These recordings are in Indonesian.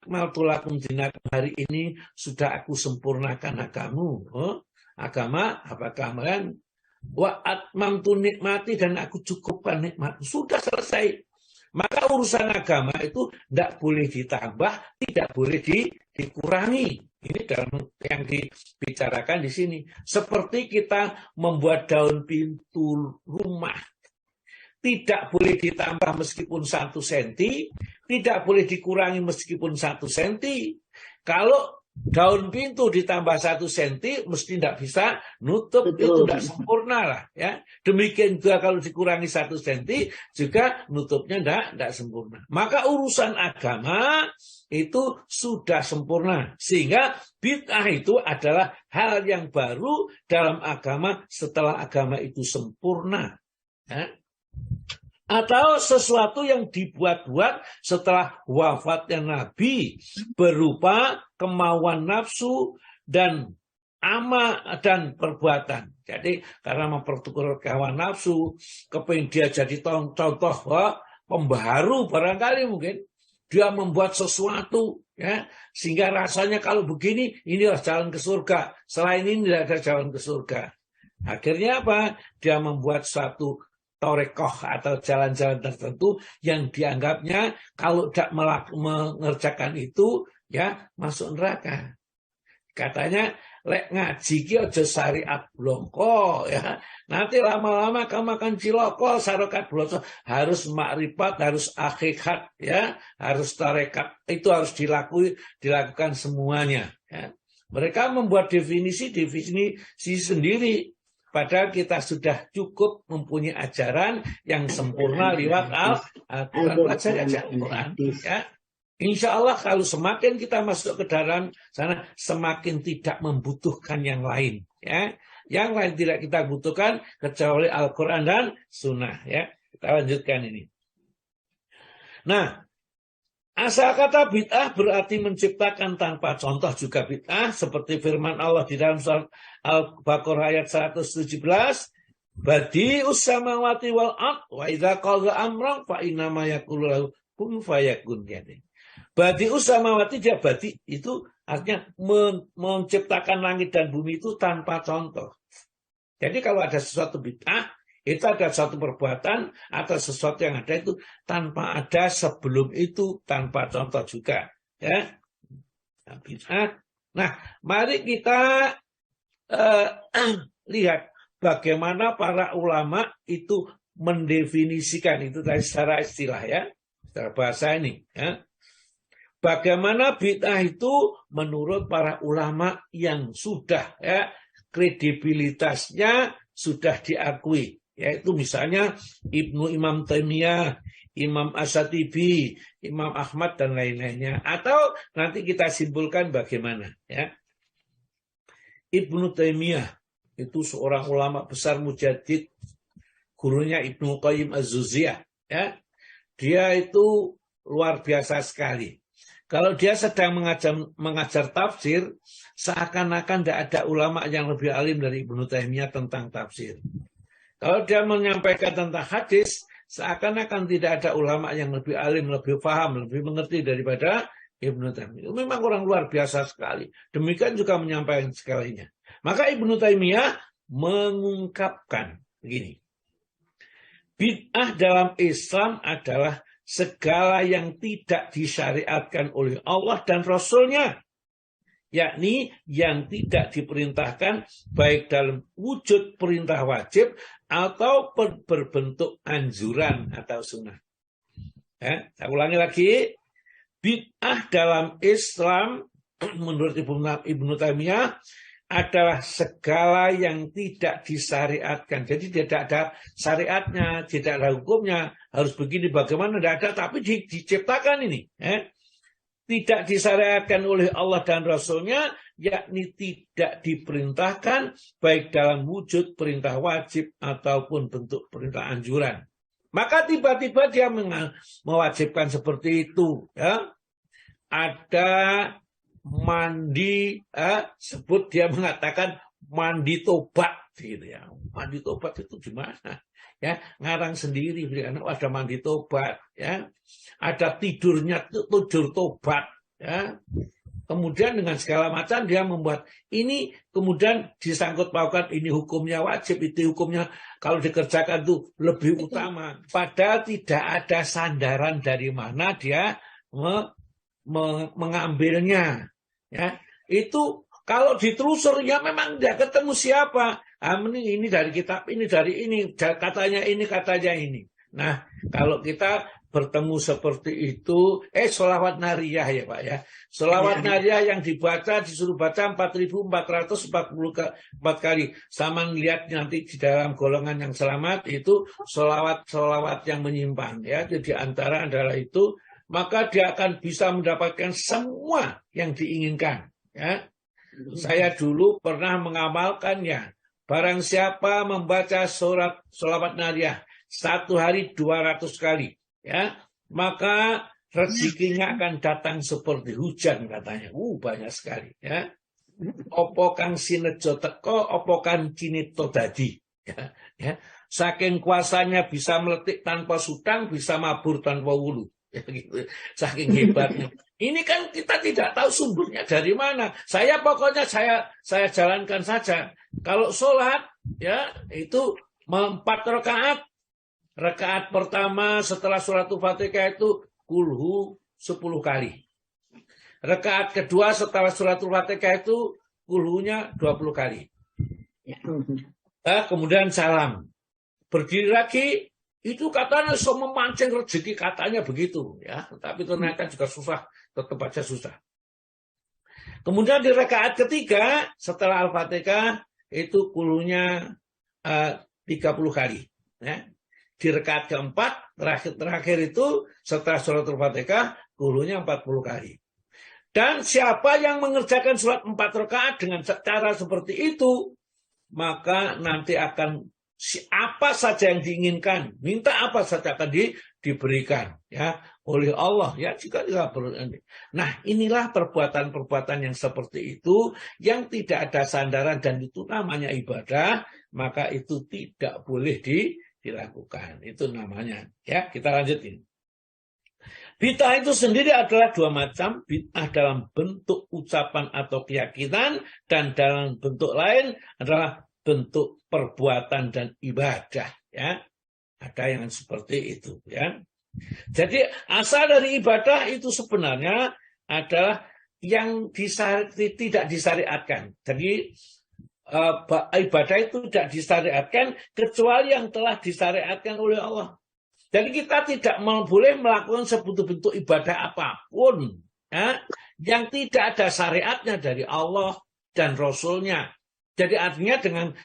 akmaltu lakum dinakum, hari ini sudah aku sempurnakan agamamu. Agama apakah kalian? Wa atmamtu nikmati, dan aku cukupkan nikmat. Sudah selesai. Maka urusan agama itu tidak boleh ditambah, tidak boleh dikurangi. Ini dalam yang dibicarakan di sini. Seperti kita membuat daun pintu rumah. Tidak boleh ditambah meskipun 1 senti, tidak boleh dikurangi meskipun 1 senti. Kalau daun pintu ditambah 1 senti, mesti tidak bisa nutup. Betul. Itu tidak sempurna lah. Ya. Demikian juga kalau dikurangi 1 senti, juga nutupnya tidak sempurna. Maka urusan agama itu sudah sempurna. Sehingga bid'ah itu adalah hal yang baru dalam agama setelah agama itu sempurna. Ya. Atau sesuatu yang dibuat-buat setelah wafatnya Nabi, berupa kemauan nafsu dan ama dan perbuatan. Jadi karena mempertukar kawan nafsu, kepingin dia jadi contoh pembaharu barangkali mungkin. Dia membuat sesuatu, ya, sehingga rasanya kalau begini, inilah jalan ke surga. Selain ini tidak ada jalan ke surga. Akhirnya apa? Dia membuat suatu torekoh atau jalan-jalan tertentu yang dianggapnya kalau tidak mengerjakan itu, ya masuk neraka. Katanya lek ngaji ki aja syariat bloko, ya. Nanti lama-lama kamu makan ciloko, syariat bloko. Harus makrifat, harus hakikat, ya, harus tarekat. Itu harus dilakukan semuanya, ya. Mereka membuat definisi sendiri. Padahal kita sudah cukup mempunyai ajaran yang sempurna lewat Al-Quran. Pelajari aja Al-Quran, ya. Insya Allah kalau semakin kita masuk ke dalam sana, semakin tidak membutuhkan yang lain, ya. Yang lain tidak kita butuhkan kecuali Al-Quran dan Sunnah, ya. Kita lanjutkan ini. Nah, asal kata bid'ah berarti menciptakan tanpa contoh juga bid'ah, seperti firman Allah di dalam surat Al-Baqarah ayat 117, Badi'us samawati wal ard wa idza qadha amran fa innama yaqulu lahu kun fayakun. Badi'us samawati, dia badi itu artinya menciptakan langit dan bumi itu tanpa contoh. Jadi kalau ada sesuatu bid'ah, itu ada suatu perbuatan atau sesuatu yang ada itu tanpa ada sebelum itu, tanpa contoh juga, ya. Nah, mari kita lihat bagaimana para ulama itu mendefinisikan itu dari secara istilah, ya, secara bahasa ini, ya. Bagaimana bid'ah itu menurut para ulama yang sudah, ya, kredibilitasnya sudah diakui. Yaitu misalnya Imam Taimiyah, Imam Asyatibi, Imam Ahmad dan lain-lainnya. Atau nanti kita simpulkan bagaimana, ya. Ibnu Taimiyah itu seorang ulama besar mujaddid, gurunya Ibnu Qayyim Az-Jauziyah, ya. Dia itu luar biasa sekali. Kalau dia sedang mengajar tafsir, seakan-akan tidak ada ulama yang lebih alim dari Ibnu Taimiyah tentang tafsir. Kalau dia menyampaikan tentang hadis, seakan-akan tidak ada ulama yang lebih alim, lebih paham, lebih mengerti daripada Ibnu Taimiyah. Memang orang luar biasa sekali. Demikian juga menyampaikan sekalinya. Maka Ibnu Taimiyah mengungkapkan begini. Bid'ah dalam Islam adalah segala yang tidak disyariatkan oleh Allah dan Rasul-Nya, yakni yang tidak diperintahkan baik dalam wujud perintah wajib atau berbentuk anjuran atau sunnah. Ya, saya ulangi lagi, bid'ah dalam Islam menurut Ibnu Taimiyah adalah segala yang tidak disyariatkan. Jadi tidak ada syariatnya, tidak ada hukumnya, harus begini bagaimana, tidak ada, tapi diciptakan ini. Ya. Tidak disyariatkan oleh Allah dan Rasul-Nya, yakni tidak diperintahkan baik dalam wujud perintah wajib ataupun bentuk perintah anjuran. Maka tiba-tiba dia mewajibkan seperti itu, ya. Ada mandi, sebut dia mengatakan mandi tobat, gitu ya. Mandi tobat itu gimana? Ya, ngarang sendiri, karena ada mandi tobat, ya. Ada tidur tobat, ya. Kemudian dengan segala macam dia membuat ini, kemudian disangkut pautkan ini hukumnya wajib, itu hukumnya kalau dikerjakan itu lebih utama. Padahal tidak ada sandaran dari mana dia mengambilnya. Ya, itu kalau ditelusur ya memang dia ketemu siapa. Ini dari kitab, ini dari ini, katanya ini. Nah, kalau kita bertemu seperti itu, sholawat nariyah ya Pak ya. Sholawat nariyah yang dibaca, disuruh baca 4.444 kali. Sama lihat nanti di dalam golongan yang selamat itu sholawat yang menyimpang ya. Jadi antara adalah itu, maka dia akan bisa mendapatkan semua yang diinginkan ya. Saya dulu pernah mengamalkannya. Barang siapa membaca sholawat nariyah 1 hari 200 kali, ya, maka rezekinya akan datang seperti hujan katanya. Banyak sekali, ya. Opo kang sinejo teko, opo kang cinito dadi. Ya. Saking kuasanya bisa meletik tanpa sutang, bisa mabur tanpa wulu. Ya, gitu. Saking hebatnya. Ini kan kita tidak tahu sumbernya dari mana. Pokoknya saya jalankan saja. Kalau sholat, ya itu 4 rakaat. Rakaat pertama setelah suratul Fatihah itu kulhu 10 kali. Rakaat kedua setelah suratul Fatihah itu kulhunya 20 kali. Kemudian salam. Berdiri lagi, itu katanya so memancing rezeki, katanya begitu. Ya, tapi ternyata juga susah, tetap aja susah. Kemudian di rakaat ketiga setelah Al-Fatihah itu kulhunya 30 kali. Ya. Di rakaat keempat, terakhir itu setelah suratul Fatihah, kulhunya 40 kali. Dan siapa yang mengerjakan sholat 4 rakaat dengan cara seperti itu, maka nanti akan apa saja yang diinginkan, minta apa saja akan diberikan ya oleh Allah ya jika tidak perlu. Nah, inilah perbuatan-perbuatan yang seperti itu yang tidak ada sandaran dan itu namanya ibadah, maka itu tidak boleh dilakukan. Itu namanya. Ya, kita lanjutin. Bid'ah itu sendiri adalah 2 macam. Bid'ah dalam bentuk ucapan atau keyakinan dan dalam bentuk lain adalah bentuk perbuatan dan ibadah. Ya, ada yang seperti itu. Ya. Jadi asal dari ibadah itu sebenarnya adalah yang tidak disyariatkan. Jadi ibadah itu tidak disyariatkan kecuali yang telah disyariatkan oleh Allah. Jadi kita tidak boleh melakukan sebentuk-bentuk ibadah apapun ya, yang tidak ada syariatnya dari Allah dan Rasulnya. Jadi artinya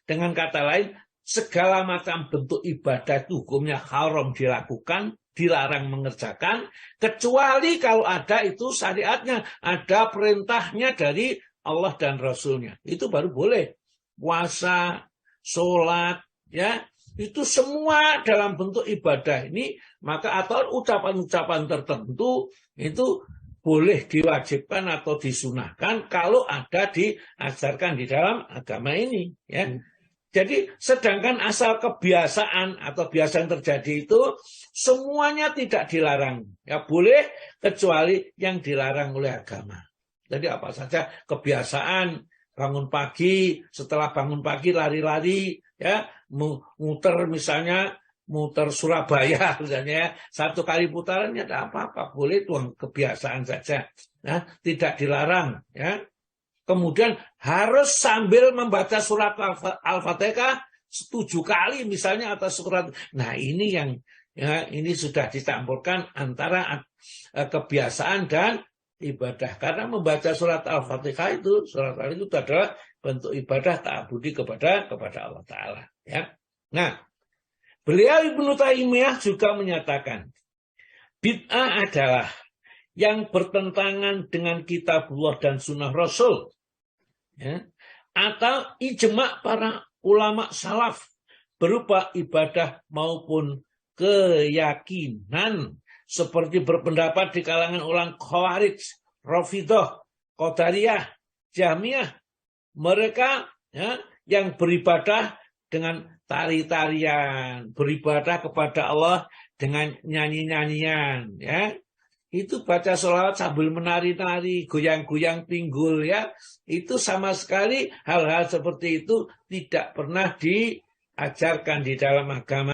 dengan kata lain, segala macam bentuk ibadah itu hukumnya haram dilakukan, dilarang mengerjakan, kecuali kalau ada itu syariatnya, ada perintahnya dari Allah dan Rasulnya. Itu baru boleh. Puasa, sholat, ya, itu semua dalam bentuk ibadah ini, maka atau ucapan-ucapan tertentu itu boleh diwajibkan atau disunahkan kalau ada diajarkan di dalam agama ini. Ya. Jadi sedangkan asal kebiasaan atau biasa yang terjadi itu semuanya tidak dilarang. Ya boleh kecuali yang dilarang oleh agama. Jadi apa saja kebiasaan bangun pagi, setelah bangun pagi lari-lari, ya muter misalnya muter Surabaya misalnya 1 kali putarannya tidak apa-apa, boleh tuh kebiasaan saja, ya, tidak dilarang, ya. Kemudian harus sambil membaca surat Al-Fatihah 7 kali misalnya atas surat. Nah ini yang ya, ini sudah dicampurkan antara kebiasaan dan ibadah. Karena membaca surat Al-Fatihah itu adalah bentuk ibadah ta'abudi kepada Allah Ta'ala. Ya. Nah, beliau Ibnu Taimiyah juga menyatakan, bid'ah adalah yang bertentangan dengan kitabullah dan sunnah Rasul. Ya. Atau ijma' para ulama salaf berupa ibadah maupun keyakinan seperti berpendapat di kalangan ulang Khawarij, Rafidhah, Qadariyah, Jahmiyah. Mereka ya, yang beribadah dengan tari-tarian, beribadah kepada Allah dengan nyanyi-nyanyian, ya. itu baca sholawat sambil menari-nari, goyang-goyang pinggul ya. Itu sama sekali hal-hal seperti itu tidak pernah diajarkan di dalam agama